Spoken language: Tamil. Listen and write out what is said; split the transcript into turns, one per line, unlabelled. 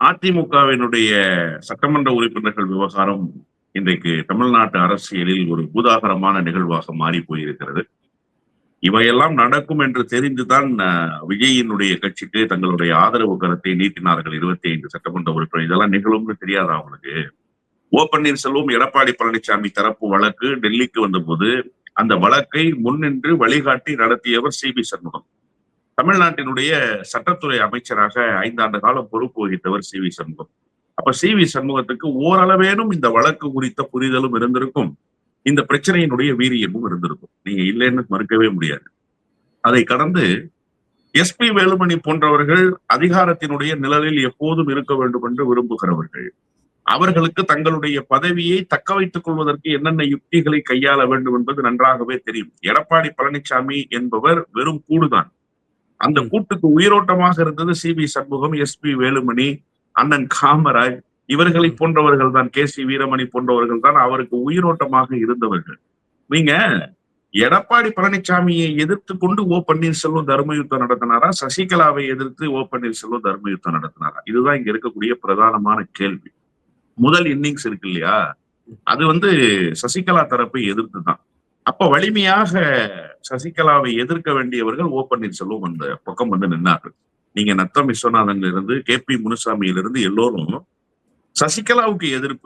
அதிமுகவினுடைய சட்டமன்ற உறுப்பினர்கள் விவகாரம் இன்றைக்கு தமிழ்நாட்டு அரசியலில் ஒரு பூதாகரமான நிகழ்வாக மாறி போயிருக்கிறது. இவையெல்லாம் நடக்கும் என்று தெரிந்துதான் விஜயினுடைய கட்சிக்கு தங்களுடைய ஆதரவு கருத்தை நீட்டினார்கள் 25 சட்டமன்ற உறுப்பினர். இதெல்லாம் நிகழும்னு தெரியாதா அவங்களுக்கு? ஓ பன்னீர்செல்வம் எடப்பாடி பழனிசாமி தரப்பு வழக்கு டெல்லிக்கு வந்தபோது அந்த வழக்கை முன்னின்று வழிகாட்டி நடத்தியவர் சி வி சண்முகம். தமிழ்நாட்டினுடைய சட்டத்துறை அமைச்சராக 5 ஆண்டு காலம் பொறுப்பு வகித்தவர் சி வி சண்முகம். அப்ப சி வி சண்முகத்துக்கு ஓரளவேனும் இந்த வழக்கு குறித்த புரிதலும் இருந்திருக்கும், இந்த பிரச்சனையினுடைய வீரியமும் இருந்திருக்கும். நீங்க இல்லைன்னு மறுக்கவே முடியாது. அதை கடந்து எஸ் பி வேலுமணி போன்றவர்கள் அதிகாரத்தினுடைய நிழலில் எப்போதும் இருக்க வேண்டும் என்று விரும்புகிறவர்கள். அவர்களுக்கு தங்களுடைய பதவியை தக்க வைத்துக் கொள்வதற்கு என்னென்ன யுக்திகளை கையாள வேண்டும் என்பது நன்றாகவே தெரியும். எடப்பாடி பழனிசாமி என்பவர் வெறும் கூடுதான். அந்த கூட்டுக்கு உயிரோட்டமாக இருந்தது C V Shanmugam, S P Velumani, அண்ணன் காமராஜ், இவர்களை போன்றவர்கள் தான், கே சி வீரமணி போன்றவர்கள் தான் அவருக்கு உயிரோட்டமாக இருந்தவர்கள். நீங்க எடப்பாடி பழனிசாமியை எதிர்த்து கொண்டு ஓ பன்னீர்செல்வம் தர்மயுத்தம் நடத்தினாரா, சசிகலாவை எதிர்த்து ஓ பன்னீர்செல்வம் தர்மயுத்தம் நடத்தினாரா? இதுதான் இங்க இருக்கக்கூடிய பிரதானமான கேள்வி. முதல் இன்னிங்ஸ் இருக்கு இல்லையா, அது சசிகலா தரப்பை எதிர்த்து தான். அப்ப வலிமையாக சசிகலாவை எதிர்க்க வேண்டியவர்கள் ஓ பன்னீர்செல்வம் அந்த பக்கம் நின்னார்கள். நீங்க நத்தம் விஸ்வநாதன்ல இருந்து கே பி முனுசாமியிலிருந்து எல்லோரும் சசிகலாவுக்கு எதிர்ப்பு.